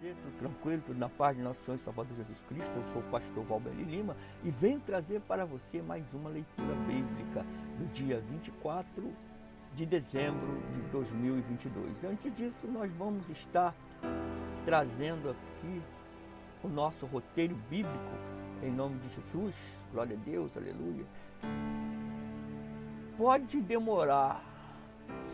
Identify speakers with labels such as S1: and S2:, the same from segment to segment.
S1: você? Tudo tranquilo? Tudo na paz de nosso Senhor e Salvador Jesus Cristo? Eu sou o pastor Valberi Lima e venho trazer para você mais uma leitura bíblica do dia 24 de dezembro de 2022. Antes disso, nós vamos estar trazendo aqui o nosso roteiro bíblico em nome de Jesus. Glória a Deus, aleluia. Pode demorar,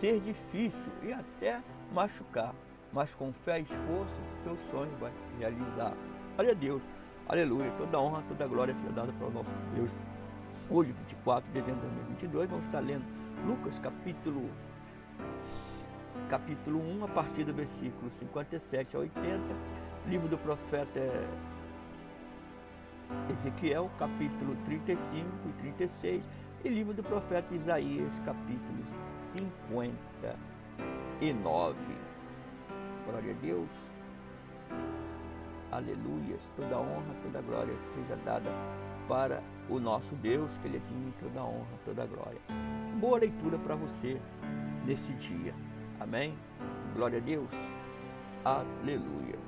S1: ser difícil e até machucar, mas com fé e esforço, seu sonho vai realizar. Glória a Deus, aleluia. Toda honra, toda glória seja dada para o nosso Deus. Hoje, 24 de dezembro de 2022, vamos estar lendo Lucas capítulo 1, a partir do versículo 57 a 80, livro do profeta Ezequiel, capítulo 35 e 36, e livro do profeta Isaías, capítulo 59. Glória a Deus. Aleluias. Toda honra, toda glória seja dada para o nosso Deus, que Ele é digno de toda honra, toda glória. Boa leitura para você nesse dia. Amém? Glória a Deus. Aleluia.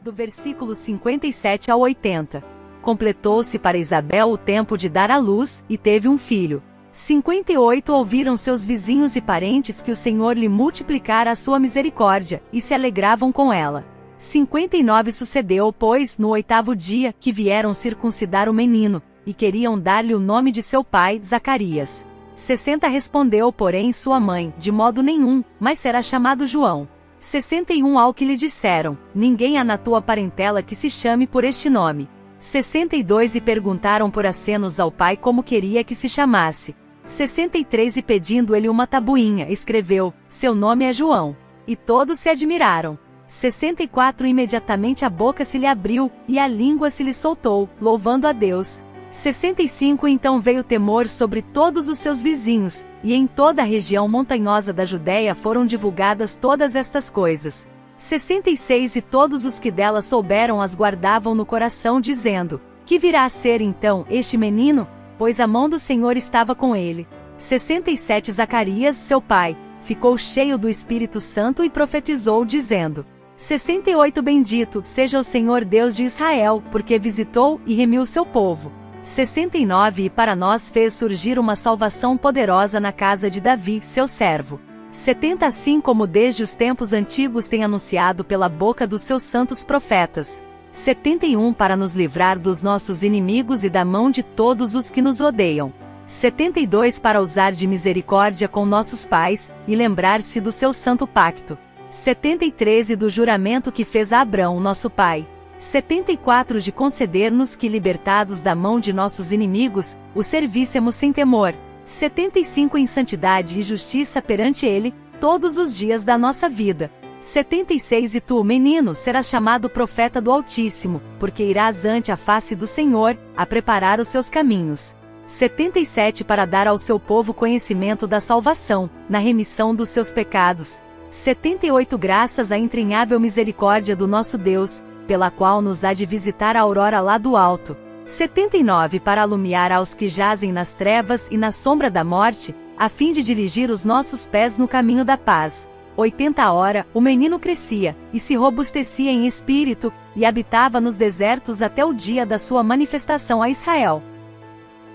S2: Do versículo 57 ao 80. Completou-se para Isabel o tempo de dar à luz, e teve um filho. 58 ouviram seus vizinhos e parentes que o Senhor lhe multiplicara a sua misericórdia, e se alegravam com ela. 59 sucedeu, pois, no 8º dia, que vieram circuncidar o menino, e queriam dar-lhe o nome de seu pai, Zacarias. 60 respondeu, porém, sua mãe, de modo nenhum, mas será chamado João. 61 ao que lhe disseram, ninguém há na tua parentela que se chame por este nome. 62 e perguntaram por acenos ao pai como queria que se chamasse. 63 e pedindo ele uma tabuinha, escreveu, seu nome é João. E todos se admiraram. 64 imediatamente a boca se lhe abriu, e a língua se lhe soltou, louvando a Deus. 65 então veio temor sobre todos os seus vizinhos, e em toda a região montanhosa da Judéia foram divulgadas todas estas coisas. 66 e todos os que dela souberam as guardavam no coração, dizendo, que virá a ser então este menino? Pois a mão do Senhor estava com ele. 67 Zacarias, seu pai, ficou cheio do Espírito Santo e profetizou, dizendo, 68 Bendito seja o Senhor Deus de Israel, porque visitou e remiu seu povo. 69 E para nós fez surgir uma salvação poderosa na casa de Davi, seu servo. 70 Assim como desde os tempos antigos tem anunciado pela boca dos seus santos profetas. 71 Para nos livrar dos nossos inimigos e da mão de todos os que nos odeiam. 72 Para usar de misericórdia com nossos pais, e lembrar-se do seu santo pacto. 73 E do juramento que fez a Abrão, nosso pai. 74 De conceder-nos que, libertados da mão de nossos inimigos, o servíssemos sem temor. 75 Em santidade e justiça perante ele, todos os dias da nossa vida. 76 E tu, menino, serás chamado profeta do Altíssimo, porque irás ante a face do Senhor, a preparar os seus caminhos. 77 Para dar ao seu povo conhecimento da salvação, na remissão dos seus pecados. 78 Graças à entranhável misericórdia do nosso Deus, pela qual nos há de visitar a aurora lá do alto. 79 Para alumiar aos que jazem nas trevas e na sombra da morte, a fim de dirigir os nossos pés no caminho da paz. 80 Ora, o menino crescia, e se robustecia em espírito, e habitava nos desertos até o dia da sua manifestação a Israel.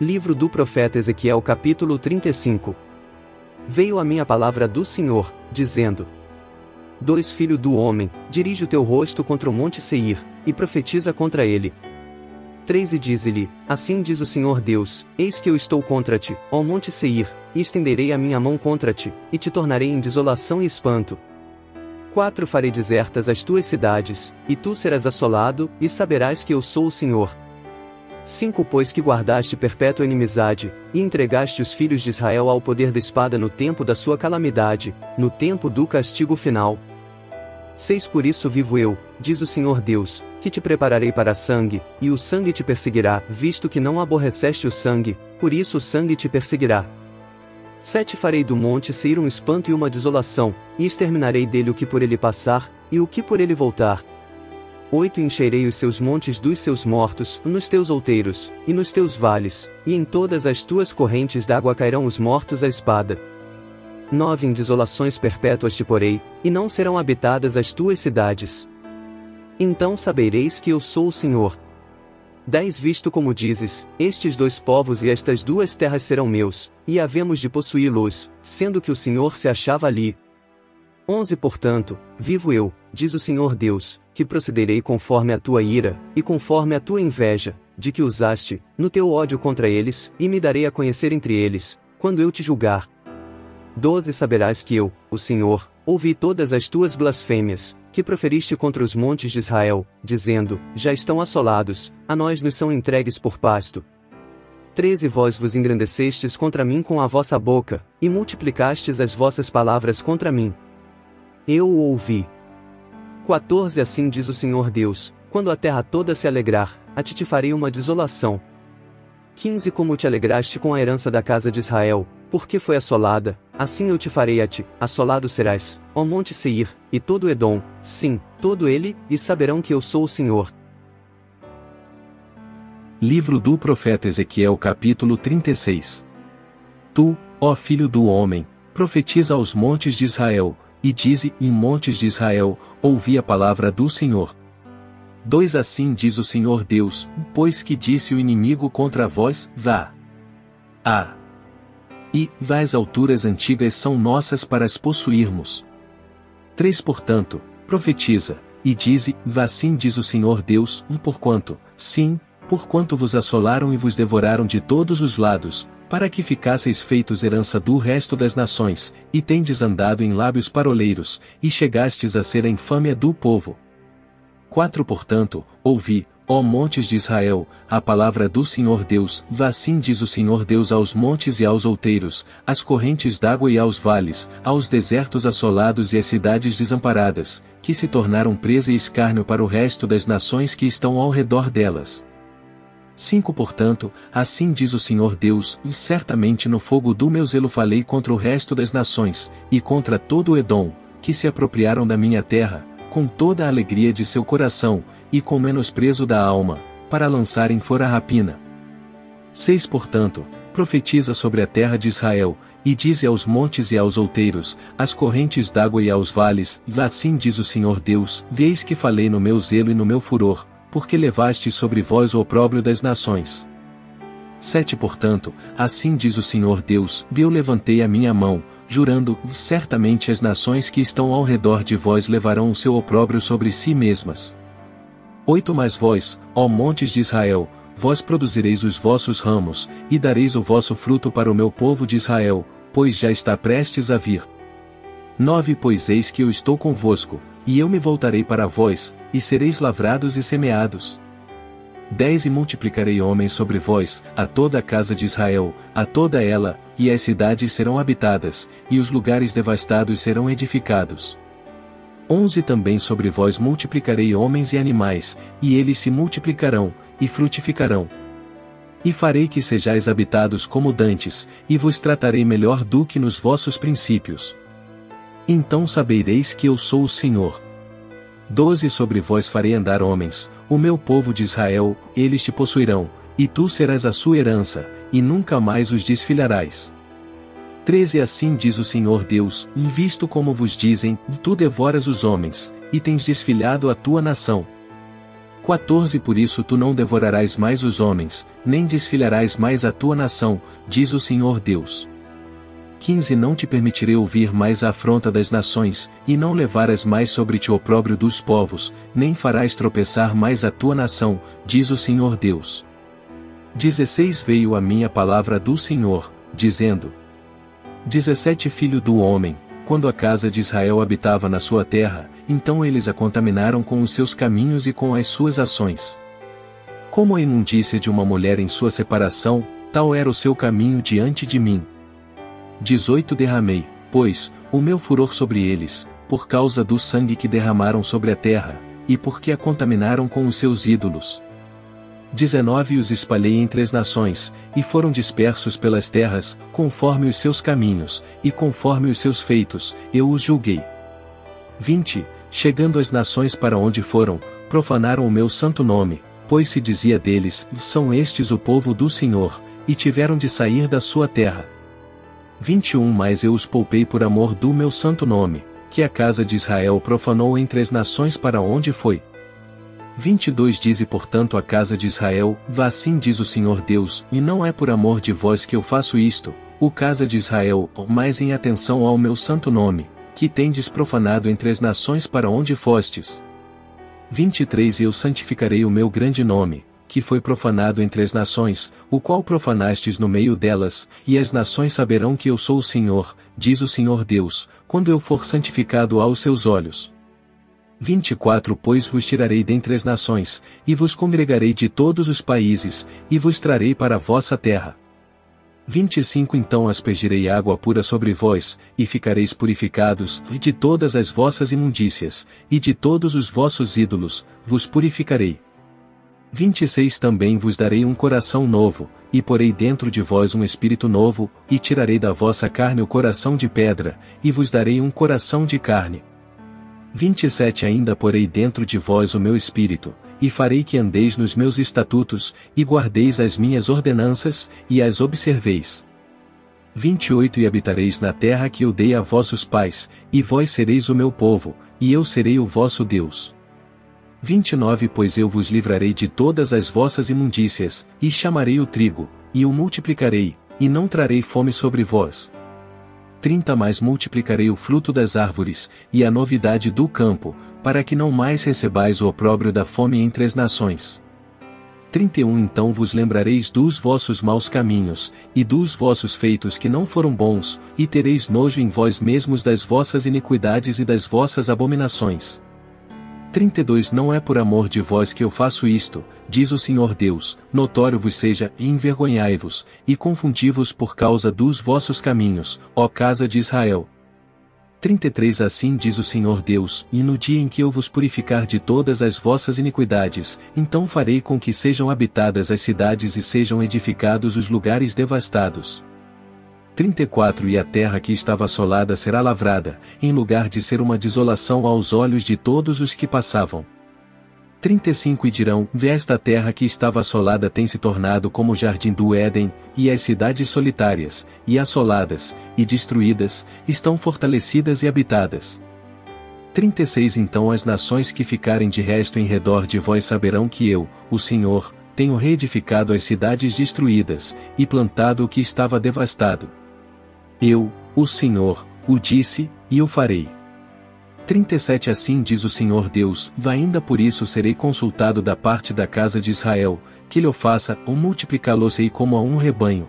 S3: Livro do profeta Ezequiel, capítulo 35. Veio a mim a palavra do Senhor, dizendo: Filho do homem, dirige o teu rosto contra o monte Seir, e profetiza contra ele. 3 E dize-lhe, assim diz o Senhor Deus, eis que eu estou contra ti, ó monte Seir, e estenderei a minha mão contra ti, e te tornarei em desolação e espanto. 4 Farei desertas as tuas cidades, e tu serás assolado, e saberás que eu sou o Senhor. 5 Pois que guardaste perpétua inimizade, e entregaste os filhos de Israel ao poder da espada no tempo da sua calamidade, no tempo do castigo final. 6 Por isso vivo eu, diz o Senhor Deus, que te prepararei para sangue, e o sangue te perseguirá, visto que não aborreceste o sangue, por isso o sangue te perseguirá. 7 Farei do monte Seir um espanto e uma desolação, e exterminarei dele o que por ele passar, e o que por ele voltar. 8 Encherei os seus montes dos seus mortos, nos teus outeiros, e nos teus vales, e em todas as tuas correntes d'água cairão os mortos à espada. 9 Em desolações perpétuas te porei, e não serão habitadas as tuas cidades. Então sabereis que eu sou o Senhor. 10 Visto como dizes, estes 2 povos e estas 2 terras serão meus, e havemos de possuí-los, sendo que o Senhor se achava ali. 11 Portanto, vivo eu, diz o Senhor Deus, que procederei conforme a tua ira, e conforme a tua inveja, de que usaste, no teu ódio contra eles, e me darei a conhecer entre eles, quando eu te julgar. 12 Saberás que eu, o Senhor, ouvi todas as tuas blasfêmias, que proferiste contra os montes de Israel, dizendo, já estão assolados, a nós nos são entregues por pasto. 13 Vós vos engrandecestes contra mim com a vossa boca, e multiplicastes as vossas palavras contra mim. Eu o ouvi. 14 Assim diz o Senhor Deus, quando a terra toda se alegrar, a ti te farei uma desolação. 15 Como te alegraste com a herança da casa de Israel, porque foi assolada, assim eu te farei a ti, assolado serás, ó monte Seir, e todo Edom, sim, todo ele, e saberão que eu sou o Senhor.
S4: Livro do profeta Ezequiel capítulo 36. Tu, ó filho do homem, profetiza aos montes de Israel, e dize, em montes de Israel, ouvi a palavra do Senhor. 2 Assim diz o Senhor Deus, pois que disse o inimigo contra vós, vá. E, as alturas antigas são nossas para as possuirmos. 3 Portanto, profetiza, e dize, assim diz o Senhor Deus, porquanto vos assolaram e vos devoraram de todos os lados, para que ficasseis feitos herança do resto das nações, e tendes andado em lábios paroleiros, e chegastes a ser a infâmia do povo. 4 Portanto, ouvi, ó montes de Israel, a palavra do Senhor Deus, assim diz o Senhor Deus aos montes e aos outeiros, às correntes d'água e aos vales, aos desertos assolados e às cidades desamparadas, que se tornaram presa e escárnio para o resto das nações que estão ao redor delas. 5 Portanto, assim diz o Senhor Deus, e certamente no fogo do meu zelo falei contra o resto das nações, e contra todo o Edom, que se apropriaram da minha terra, com toda a alegria de seu coração, e com menosprezo da alma, para lançarem fora a rapina. 6 Portanto, profetiza sobre a terra de Israel, e dize aos montes e aos outeiros, às correntes d'água e aos vales, assim diz o Senhor Deus, eis que falei no meu zelo e no meu furor, porque levaste sobre vós o opróbrio das nações. 7 Portanto, assim diz o Senhor Deus, eu levantei a minha mão, jurando, certamente as nações que estão ao redor de vós levarão o seu opróbrio sobre si mesmas. 8 Mas vós, ó montes de Israel, vós produzireis os vossos ramos, e dareis o vosso fruto para o meu povo de Israel, pois já está prestes a vir. 9 Pois eis que eu estou convosco, e eu me voltarei para vós, e sereis lavrados e semeados. 10 E multiplicarei homens sobre vós, a toda a casa de Israel, a toda ela, e as cidades serão habitadas, e os lugares devastados serão edificados. 11 Também sobre vós multiplicarei homens e animais, e eles se multiplicarão, e frutificarão. E farei que sejais habitados como dantes, e vos tratarei melhor do que nos vossos princípios. Então sabereis que eu sou o Senhor. 12 Sobre vós farei andar homens, o meu povo de Israel, eles te possuirão, e tu serás a sua herança, e nunca mais os desfilharás. 13 Assim diz o Senhor Deus, visto como vos dizem, tu devoras os homens, e tens desfilhado a tua nação. 14 Por isso tu não devorarás mais os homens, nem desfilharás mais a tua nação, diz o Senhor Deus. 15 Não te permitirei ouvir mais a afronta das nações, e não levarás mais sobre ti o opróbrio dos povos, nem farás tropeçar mais a tua nação, diz o Senhor Deus. 16 Veio a minha palavra do Senhor, dizendo: 17 Filho do homem, quando a casa de Israel habitava na sua terra, então eles a contaminaram com os seus caminhos e com as suas ações. Como a imundícia de uma mulher em sua separação, tal era o seu caminho diante de mim. 18 Derramei, pois, o meu furor sobre eles, por causa do sangue que derramaram sobre a terra, e porque a contaminaram com os seus ídolos. 19 Os espalhei entre as nações, e foram dispersos pelas terras, conforme os seus caminhos, e conforme os seus feitos, eu os julguei. 20 Chegando as nações para onde foram, profanaram o meu santo nome, pois se dizia deles, são estes o povo do Senhor, e tiveram de sair da sua terra. 21 Mas eu os poupei por amor do meu santo nome, que a casa de Israel profanou entre as nações para onde foi. 22 Dize portanto à casa de Israel, assim diz o Senhor Deus, e não é por amor de vós que eu faço isto, o casa de Israel, mas em atenção ao meu santo nome, que tendes profanado entre as nações para onde fostes. 23 Eu santificarei o meu grande nome, que foi profanado entre as nações, o qual profanastes no meio delas, e as nações saberão que eu sou o Senhor, diz o Senhor Deus, quando eu for santificado aos seus olhos. 24 Pois vos tirarei dentre as nações, e vos congregarei de todos os países, e vos trarei para a vossa terra. 25 Então aspergirei água pura sobre vós, e ficareis purificados, e de todas as vossas imundícias, e de todos os vossos ídolos, vos purificarei. 26 Também vos darei um coração novo, e porei dentro de vós um espírito novo, e tirarei da vossa carne o coração de pedra, e vos darei um coração de carne. 27 Ainda porei dentro de vós o meu espírito, e farei que andeis nos meus estatutos, e guardeis as minhas ordenanças, e as observeis. 28 E habitareis na terra que eu dei a vossos pais, e vós sereis o meu povo, e eu serei o vosso Deus. 29 Pois eu vos livrarei de todas as vossas imundícias, e chamarei o trigo, e o multiplicarei, e não trarei fome sobre vós. 30 Mais multiplicarei o fruto das árvores, e a novidade do campo, para que não mais recebais o opróbrio da fome entre as nações. 31 Então vos lembrareis dos vossos maus caminhos, e dos vossos feitos que não foram bons, e tereis nojo em vós mesmos das vossas iniquidades e das vossas abominações. 32 Não é por amor de vós que eu faço isto, diz o Senhor Deus, notório vos seja, e envergonhai-vos, e confundi-vos por causa dos vossos caminhos, ó casa de Israel. 33 Assim diz o Senhor Deus, e no dia em que eu vos purificar de todas as vossas iniquidades, então farei com que sejam habitadas as cidades e sejam edificados os lugares devastados. 34 E a terra que estava assolada será lavrada, em lugar de ser uma desolação aos olhos de todos os que passavam. 35 E dirão, esta terra que estava assolada tem se tornado como o jardim do Éden, e as cidades solitárias, e assoladas, e destruídas, estão fortalecidas e habitadas. 36 Então as nações que ficarem de resto em redor de vós saberão que eu, o Senhor, tenho reedificado as cidades destruídas, e plantado o que estava devastado. Eu, o Senhor, o disse, e o farei. 37 Assim diz o Senhor Deus, ainda por isso serei consultado da parte da casa de Israel, que lhe o faça, ou multiplicá-lo-ei como a um rebanho.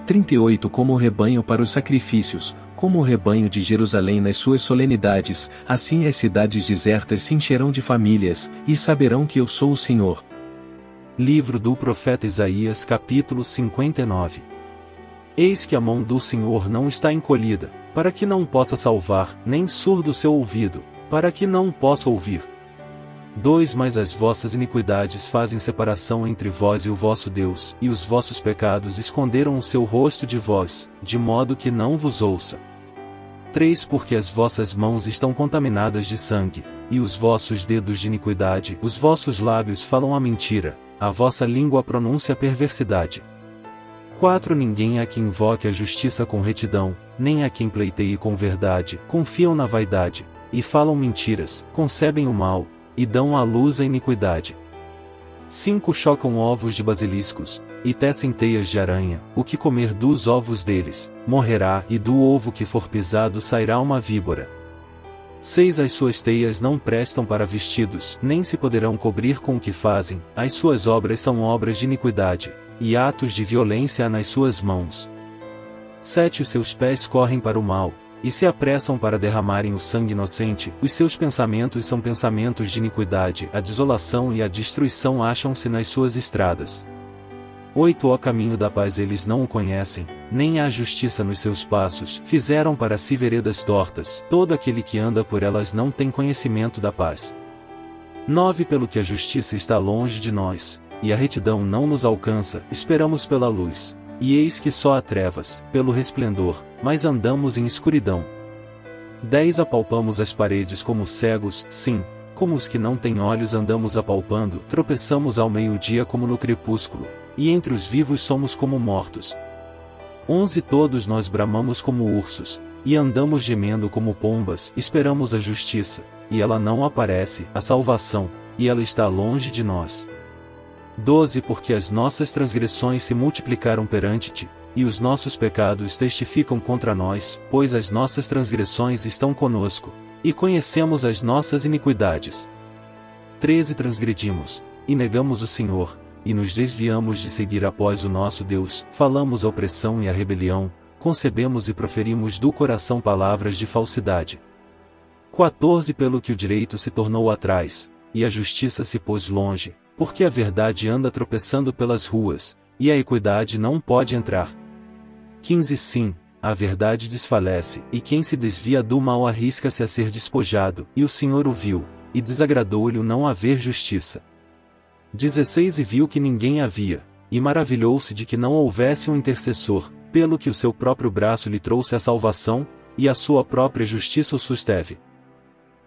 S4: 38 Como o rebanho para os sacrifícios, como o rebanho de Jerusalém nas suas solenidades, assim as cidades desertas se encherão de famílias, e saberão que eu sou o Senhor.
S5: Livro do profeta Isaías capítulo 59. Eis que a mão do Senhor não está encolhida, para que não possa salvar, nem surdo o seu ouvido, para que não possa ouvir. 2 Mas as vossas iniquidades fazem separação entre vós e o vosso Deus, e os vossos pecados esconderam o seu rosto de vós, de modo que não vos ouça. 3 Porque as vossas mãos estão contaminadas de sangue, e os vossos dedos de iniquidade, os vossos lábios falam a mentira, a vossa língua pronuncia a perversidade. 4 Ninguém há que invoque a justiça com retidão, nem há quem pleiteie com verdade, confiam na vaidade, e falam mentiras, concebem o mal, e dão à luz a iniquidade. 5 Chocam ovos de basiliscos, e tecem teias de aranha, o que comer dos ovos deles, morrerá, e do ovo que for pisado sairá uma víbora. 6 As suas teias não prestam para vestidos, nem se poderão cobrir com o que fazem, as suas obras são obras de iniquidade, e atos de violência há nas suas mãos. 7 Os seus pés correm para o mal, e se apressam para derramarem o sangue inocente, os seus pensamentos são pensamentos de iniquidade, a desolação e a destruição acham-se nas suas estradas. 8 Ó caminho da paz eles não o conhecem, nem há justiça nos seus passos, fizeram para si veredas tortas, todo aquele que anda por elas não tem conhecimento da paz. 9 Pelo que a justiça está longe de nós, e a retidão não nos alcança, esperamos pela luz, e eis que só há trevas, pelo resplendor, mas andamos em escuridão. 10 Apalpamos as paredes como cegos, sim, como os que não têm olhos andamos apalpando, tropeçamos ao meio-dia como no crepúsculo, e entre os vivos somos como mortos. 11 Todos nós bramamos como ursos, e andamos gemendo como pombas, esperamos a justiça, e ela não aparece, a salvação, e ela está longe de nós. 12 Porque as nossas transgressões se multiplicaram perante ti, e os nossos pecados testificam contra nós, pois as nossas transgressões estão conosco, e conhecemos as nossas iniquidades. 13 Transgredimos, e negamos o Senhor, e nos desviamos de seguir após o nosso Deus, falamos a opressão e a rebelião, concebemos e proferimos do coração palavras de falsidade. 14 Pelo que o direito se tornou atrás, e a justiça se pôs longe, porque a verdade anda tropeçando pelas ruas, e a equidade não pode entrar. 15 Sim, a verdade desfalece, e quem se desvia do mal arrisca-se a ser despojado, e o Senhor o viu, e desagradou-lhe o não haver justiça. 16 E viu que ninguém havia, e maravilhou-se de que não houvesse um intercessor, pelo que o seu próprio braço lhe trouxe a salvação, e a sua própria justiça o susteve.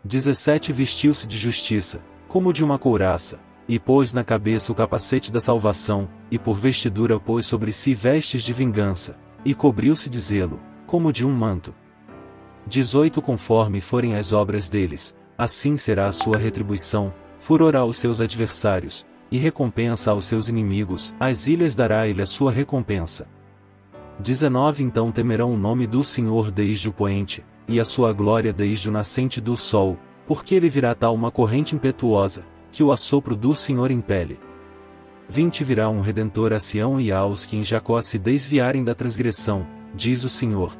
S5: 17 Vestiu-se de justiça, como de uma couraça, e pôs na cabeça o capacete da salvação, e por vestidura pôs sobre si vestes de vingança, e cobriu-se de zelo, como de um manto. 18 Conforme forem as obras deles, assim será a sua retribuição, furor aos seus adversários, e recompensa aos seus inimigos, às ilhas dará ele a sua recompensa. 19 Então temerão o nome do Senhor desde o poente, e a sua glória desde o nascente do sol, porque ele virá tal uma corrente impetuosa, que o assopro do Senhor impele. 20 Virá um Redentor a Sião e aos que em Jacó se desviarem da transgressão, diz o Senhor.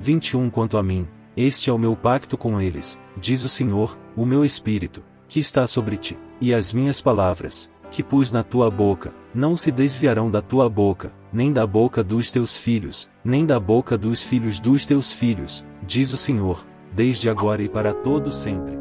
S5: 21 Quanto a mim, este é o meu pacto com eles, diz o Senhor, o meu Espírito, que está sobre ti, e as minhas palavras, que pus na tua boca, não se desviarão da tua boca, nem da boca dos teus filhos, nem da boca dos filhos teus filhos, diz o Senhor, desde agora e para todo sempre.